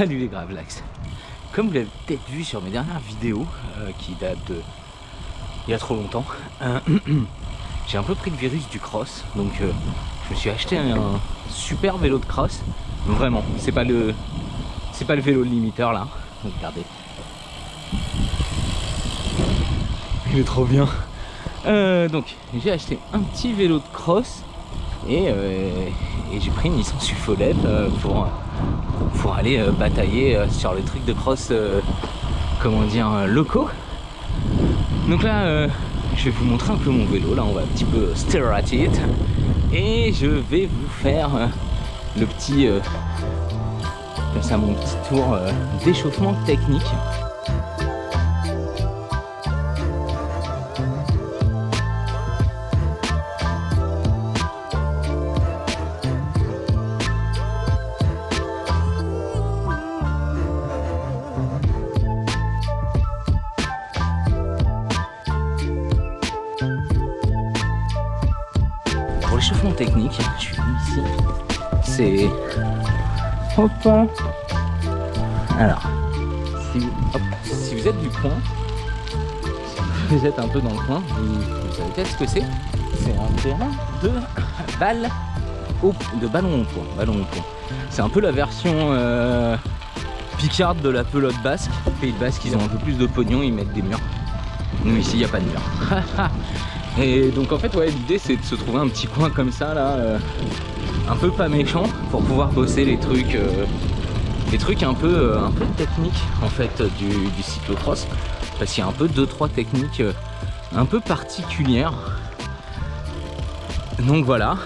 Salut les Gravelax. Comme vous l'avez peut-être vu sur mes dernières vidéos, qui datent de il y a trop longtemps, j'ai un peu pris le virus du cross, donc je me suis acheté un super vélo de cross. Vraiment, c'est pas le vélo limiteur là. Regardez, il est trop bien. Donc j'ai acheté un petit vélo de cross et j'ai pris une licence UFOLEP pour aller batailler sur les trucs de cross, comment dire, locaux. Donc là je vais vous montrer un peu mon vélo. Là on va un petit peu stare at it et je vais vous faire le petit comme ça, mon petit tour d'échauffement technique. Pour l'échauffement technique, je suis venu ici. C'est... Hop. Alors, si vous êtes du coin, si vous êtes un peu dans le coin, vous savez peut-être ce que c'est. C'est un terrain de ballon au point. C'est un peu la version picarde de la pelote basque. Pays basque, ils ont un peu plus de pognon, ils mettent des murs. Nous ici, il n'y a pas de mur. Et donc en fait, ouais, l'idée c'est de se trouver un petit coin comme ça là, un peu pas méchant, pour pouvoir bosser les trucs un peu techniques en fait du cyclocross, parce qu'il y a un peu 2-3 techniques un peu particulières. Donc voilà,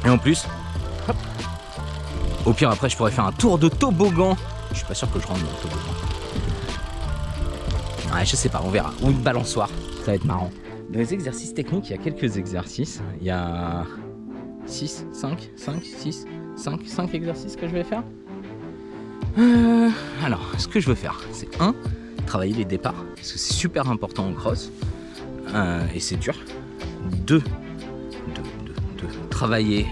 et en plus, hop, au pire après je pourrais faire un tour de toboggan. Je suis pas sûr que je rentre dans le toboggan. Ouais, je sais pas, on verra. Ou une balançoire, ça va être marrant. Dans les exercices techniques, il y a quelques exercices. Il y a 5 exercices que je vais faire. Alors, ce que je veux faire, c'est travailler les départs, parce que c'est super important en cross, et c'est dur. 2, travailler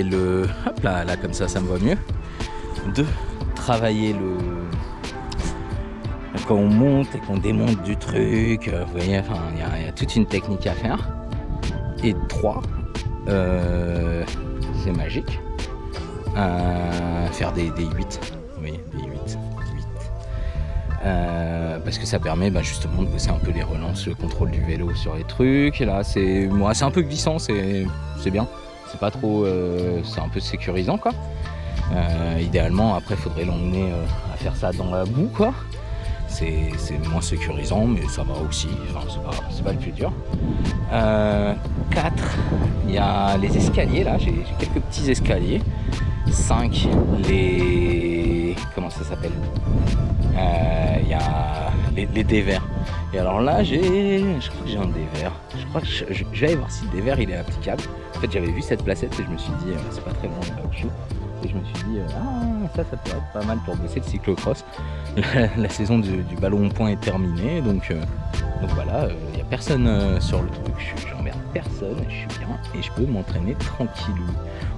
le... Hop là, comme ça me va mieux. 2, travailler le... Quand on monte et qu'on démonte du truc, vous voyez, enfin, il y a toute une technique à faire. Et 3, c'est magique, faire des 8, vous voyez, des 8. Parce que ça permet justement de bosser un peu les relances, le contrôle du vélo sur les trucs. Et là, c'est un peu glissant, c'est bien. C'est pas trop, c'est un peu sécurisant quoi. Idéalement, après, il faudrait l'emmener à faire ça dans la boue quoi. C'est moins sécurisant, mais ça va aussi, enfin, c'est pas le plus dur. 4, il y a les escaliers là, j'ai quelques petits escaliers. 5, les... comment ça s'appelle, il y a les dévers. Et alors là, je crois que j'ai un dévers. Je crois que je vais aller voir si le dévers il est applicable. En fait, j'avais vu cette placette et je me suis dit, c'est pas très loin de là où je suis. Et je me suis dit, ça pourrait être pas mal pour bosser le cyclocross. La saison du ballon au point est terminée, donc voilà, il n'y a personne sur le truc, j'emmerde personne, je suis bien et je peux m'entraîner tranquillou.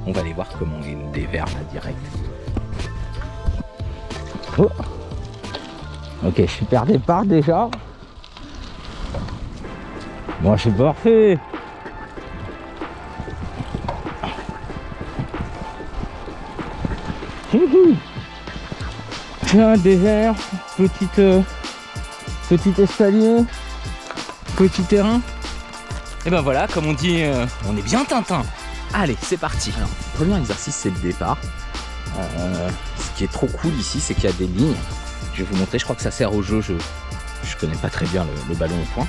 On va aller voir comment est le dévers là direct. Oh. Ok, super départ déjà. Bon, c'est parfait. Tiens, dévers, petit escalier, petit terrain. Et ben voilà, comme on dit, on est bien Tintin. Allez, c'est parti. Alors, le premier exercice, c'est le départ. Ce qui est trop cool ici, c'est qu'il y a des lignes. Je vais vous montrer, je crois que ça sert au jeu. Je connais pas très bien le ballon au point.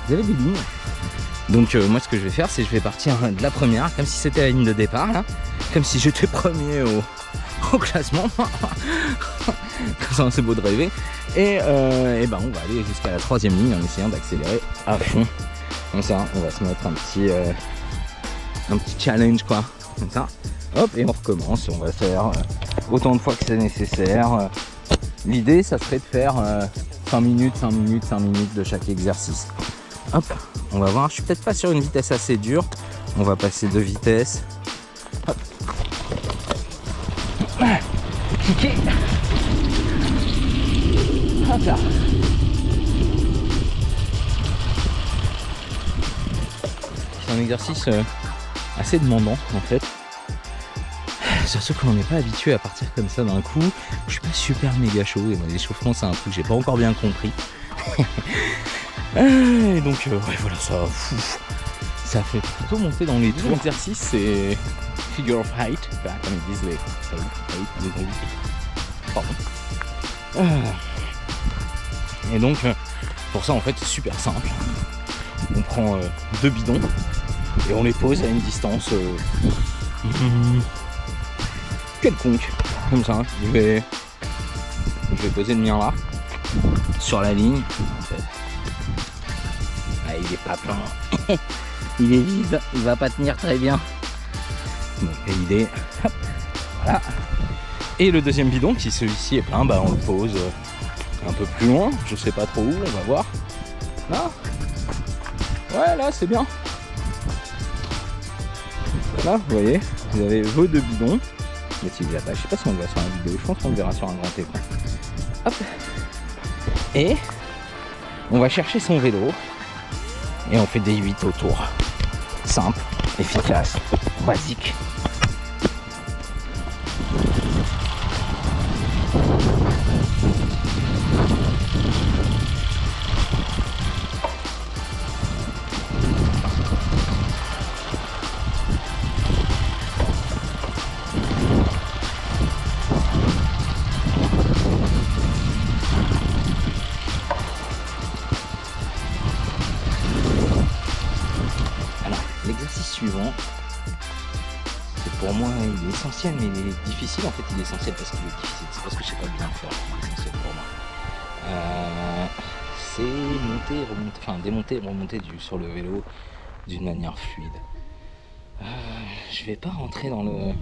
Vous avez des lignes. Donc moi, ce que je vais faire, c'est que je vais partir de la première, comme si c'était la ligne de départ, là. Comme si j'étais premier au classement. C'est beau de rêver. Et ben on va aller jusqu'à la 3e ligne en essayant d'accélérer à fond. Comme ça, on va se mettre un petit challenge quoi. Comme ça. Hop, et on recommence. On va faire autant de fois que c'est nécessaire. L'idée, ça serait de faire 5 minutes de chaque exercice. Hop, on va voir. Je suis peut-être pas sur une vitesse assez dure. On va passer de vitesse. Hop. Cliquer. Hop là. C'est un exercice assez demandant en fait. Surtout quand on n'est pas habitué à partir comme ça d'un coup. Je suis pas super méga chaud et l'échauffement c'est un truc que j'ai pas encore bien compris. Et donc ouais voilà ça fait plutôt monter dans les tours. L'exercice c'est figure of height, enfin, comme ils disent les pardon. Et donc pour ça en fait c'est super simple. On prend 2 bidons et on les pose à une distance quelconque, comme ça. Je vais poser le mien là, sur la ligne. En fait. Ah, il est pas plein, il est vide, il va pas tenir très bien. Bon, et l'idée, voilà. Et le deuxième bidon, qui celui-ci est plein, bah on le pose un peu plus loin, je sais pas trop où, on va voir. Là, ouais, là c'est bien. Là, vous voyez, vous avez vos 2 bidons. Mais si vous pas, je sais pas si on le voit sur la vidéo, je pense qu'on le verra sur un grand écran. Hop. Et on va chercher son vélo et on fait des 8 autour. Simple, efficace, basique. L'exercice suivant, c'est pour moi il est essentiel mais il est difficile en fait, il est essentiel parce qu'il est difficile, c'est parce que je sais pas bien le faire, c'est essentiel pour moi. C'est monter, remonter, enfin démonter et remonter sur le vélo d'une manière fluide. Je vais pas rentrer dans le...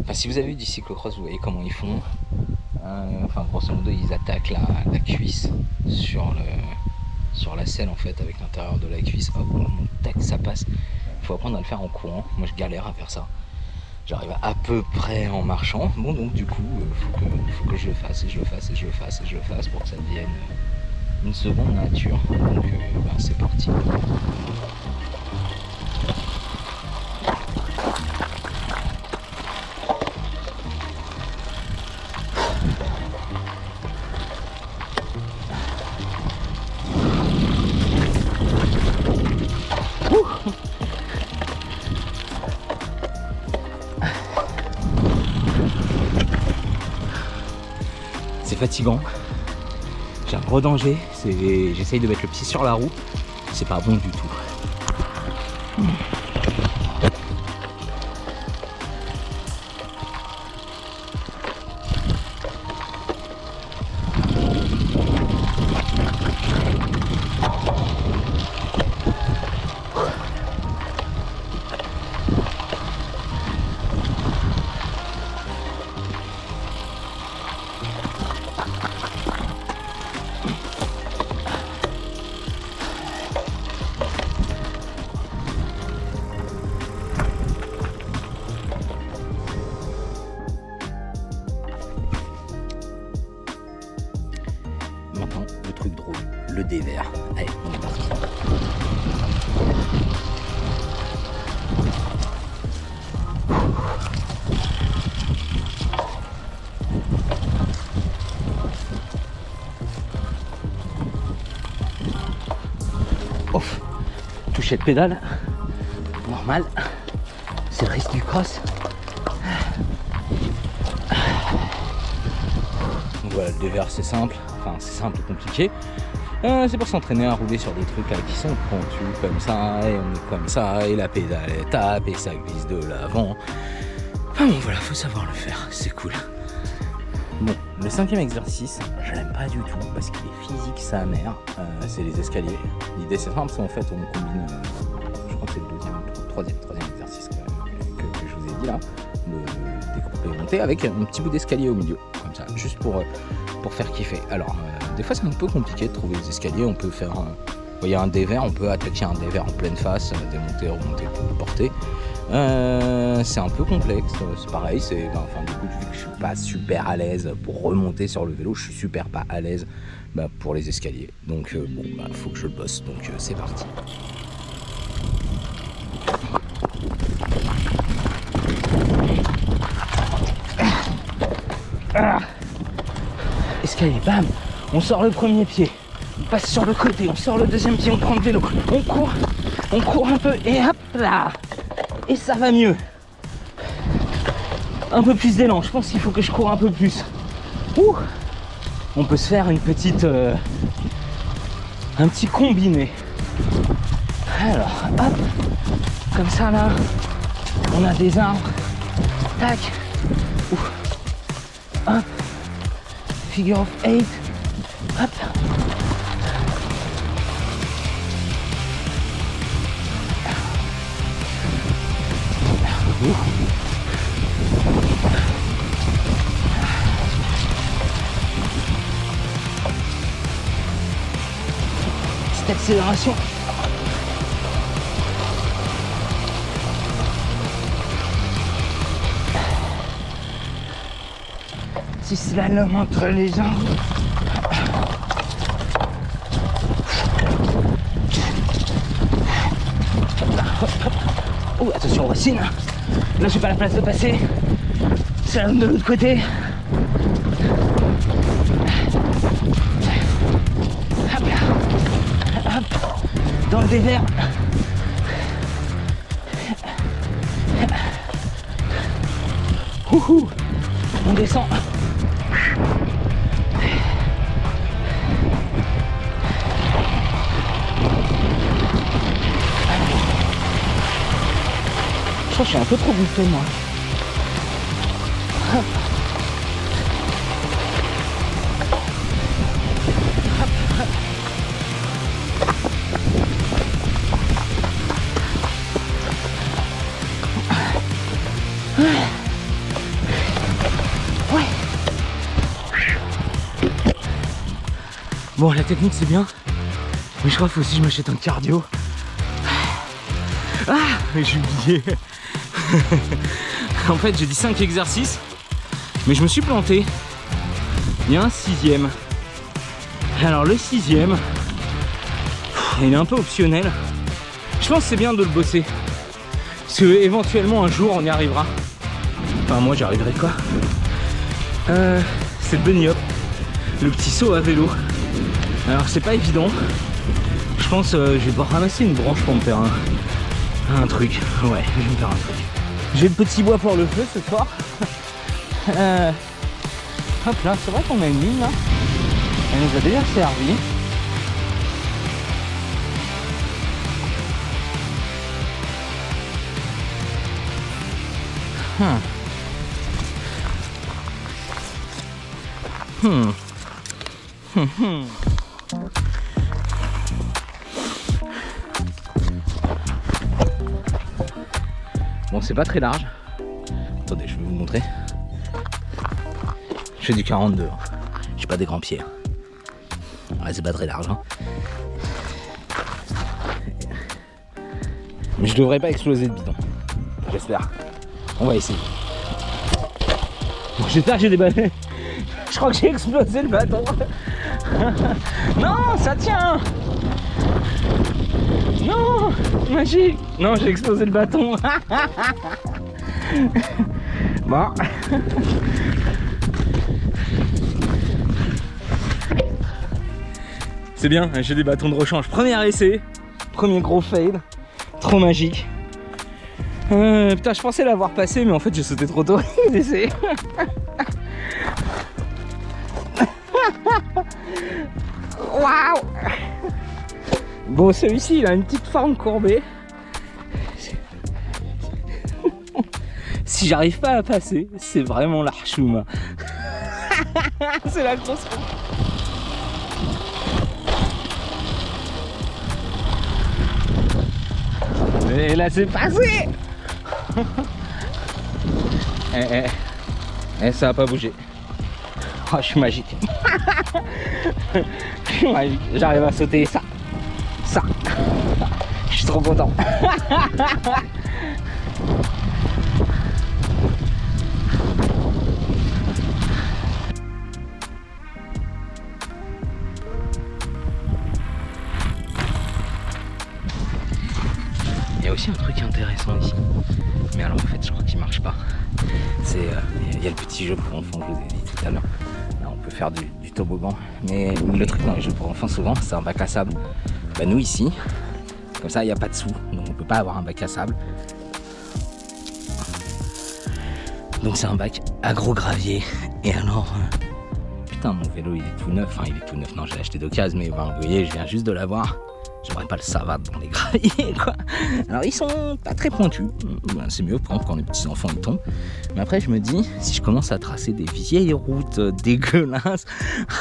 Enfin si vous avez vu du cyclocross vous voyez comment ils font. Enfin grosso modo ils attaquent la cuisse sur la selle en fait avec l'intérieur de la cuisse, hop, tac ça passe. Il faut apprendre à le faire en courant. Moi je galère à faire ça. J'arrive à peu près en marchant. Bon donc du coup faut que je le fasse et je le fasse et je le fasse et je le fasse pour que ça devienne une seconde nature. Donc c'est parti. C'est fatigant, j'ai un gros danger, j'essaye de mettre le pied sur la roue, c'est pas bon du tout. Maintenant, le truc drôle, le dévers. Allez, on est parti. Ouf, toucher le pédale, normal, c'est le risque du cross. Donc voilà, le dévers c'est simple, enfin c'est simple et compliqué. C'est pour s'entraîner à rouler sur des trucs là, qui sont pentus comme ça, et on est comme ça, et la pédale elle tape, et ça glisse de l'avant. Enfin bon voilà, faut savoir le faire, c'est cool. Bon, le 5e exercice, je l'aime pas du tout parce qu'il est physique sa mère, c'est les escaliers. L'idée c'est simple, c'est en fait on combine, je crois que c'est le troisième exercice que je vous ai dit là, de découper et monter avec un petit bout d'escalier au milieu, comme ça, juste pour faire kiffer. Alors, des fois c'est un peu compliqué de trouver les escaliers, on peut faire, vous voyez un dévers, on peut attaquer un dévers en pleine face, démonter, remonter, porter. C'est un peu complexe, c'est pareil, enfin, du coup, vu que je suis pas super à l'aise pour remonter sur le vélo, je suis super pas à l'aise pour les escaliers. Donc bon, faut que je le bosse, donc c'est parti. Escalier, bam, on sort le premier pied, on passe sur le côté, on sort le deuxième pied, on prend le vélo, on court un peu et hop là, et ça va mieux. Un peu plus d'élan, je pense qu'il faut que je cours un peu plus. Ouh. On peut se faire une petite, un petit combiné. Alors, hop, comme ça là, on a des arbres, tac, ouh. Hop, figure of 8, hop. Ouh. Petite accélération. Petit slalom entre les jambes. Oh, attention aux racines. Là, j'ai pas la place de passer. Slalom de l'autre côté. Hop là. Hop. Dans le désert. Ouhou. On descend. Je crois que je suis un peu trop bouffé moi. Hop. Hop, hop. Ouais. Bon, la technique c'est bien, mais je crois qu'il faut aussi que je m'achète un cardio. Ah, j'ai oublié. En fait, j'ai dit 5 exercices, mais je me suis planté. Il y a un 6e. Alors le 6e, il est un peu optionnel. Je pense que c'est bien de le bosser, parce que éventuellement un jour on y arrivera. Enfin moi j'y arriverai quoi. C'est le bunny hop, le petit saut à vélo. Alors c'est pas évident. Je pense je vais devoir ramasser une branche pour me faire un truc. Ouais, je vais me faire un truc. J'ai le petit bois pour le feu ce soir. Hop là, c'est vrai qu'on a une ligne là. Elle nous a déjà servi. Bon, c'est pas très large. Attendez, je vais vous montrer. Je fais du 42. J'ai pas des grands pieds. Ouais, c'est pas très large. Hein. Mais je devrais pas exploser le bidon. J'espère. On va essayer. Bon, j'espère que j'ai des balais. Je crois que j'ai explosé le bâton. Non, ça tient. Non, magique. Non, j'ai explosé le bâton. Bon. C'est bien, j'ai des bâtons de rechange. Premier essai, premier gros fade. Trop magique. Putain, je pensais l'avoir passé, mais en fait j'ai sauté trop tôt. Waouh. Bon, celui-ci il a une petite forme courbée. Si j'arrive pas à passer, c'est vraiment l'archouma. C'est la grosse. Et là c'est passé. Ça a pas bougé. Oh, je suis magique. Je suis magique. J'arrive à sauter ça. Je suis trop content. marche pas. Il y a le petit jeu pour enfants, je vous ai dit tout à l'heure. Là, on peut faire du toboggan. Mais le truc dans les jeux pour enfants, souvent, c'est un bac à sable. Bah, nous, ici, comme ça, il n'y a pas de sous. Donc, on peut pas avoir un bac à sable. Donc, c'est un bac à gros gravier. Et alors... putain, mon vélo, il est tout neuf. Enfin, il est tout neuf. Non, j'ai acheté d'occasion. Mais vous voyez, je viens juste de l'avoir. J'aimerais pas le savate dans les graviers, quoi. Alors, ils sont pas très pointus. Ben, c'est mieux, par exemple, quand les petits enfants ils tombent. Mais après, je me dis, si je commence à tracer des vieilles routes dégueulasses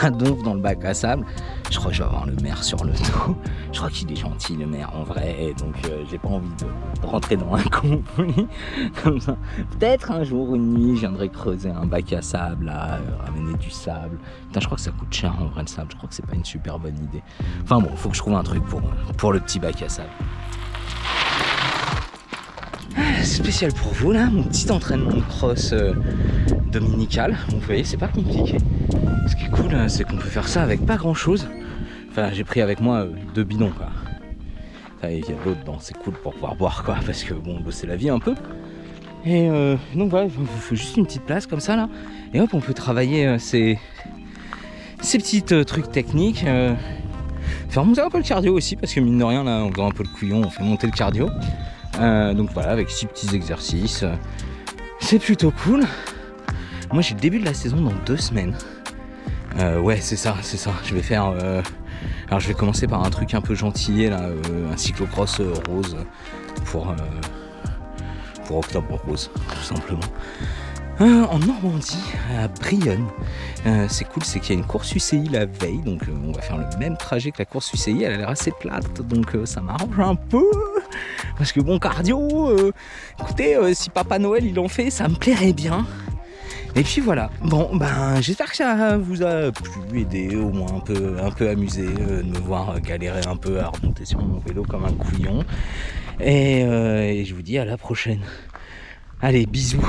à donf dans le bac à sable, je crois que je vais avoir le maire sur le dos. Je crois qu'il est gentil, le maire, en vrai. Donc, j'ai pas envie de rentrer dans un conflit comme ça. Peut-être un jour, une nuit, je viendrai creuser un bac à sable, là, ramener du sable. Putain, je crois que ça coûte cher, en vrai, le sable. Je crois que c'est pas une super bonne idée. Enfin bon, faut que je trouve un truc pour le petit bac à sable. Spécial pour vous là, mon petit entraînement de cross dominical. Vous voyez, c'est pas compliqué. Ce qui est cool, c'est qu'on peut faire ça avec pas grand chose. Enfin, j'ai pris avec moi 2 bidons quoi. Il y a de l'eau dedans, c'est cool pour pouvoir boire quoi, parce que bon, l'eau c'est la vie un peu. Et donc voilà, il faut juste une petite place comme ça là. Et hop, on peut travailler ces petits trucs techniques. Faire monter un peu le cardio aussi, parce que mine de rien là, en faisant un peu le couillon, on fait monter le cardio. Donc voilà, avec 6 petits exercices, c'est plutôt cool. Moi j'ai le début de la saison dans 2 semaines. Ouais, c'est ça. Je vais faire. Alors je vais commencer par un truc un peu gentil là, un cyclocross rose pour Octobre Rose, tout simplement. En Normandie, à Brionne. C'est cool, c'est qu'il y a une course UCI la veille, donc on va faire le même trajet que la course UCI, elle a l'air assez plate, donc ça m'arrange un peu, parce que bon cardio, écoutez, si Papa Noël il en fait, ça me plairait bien. Et puis voilà, bon ben j'espère que ça vous a plu, aidé, au moins un peu amusé, de me voir galérer un peu à remonter sur mon vélo comme un couillon. Et je vous dis à la prochaine. Allez, bisous.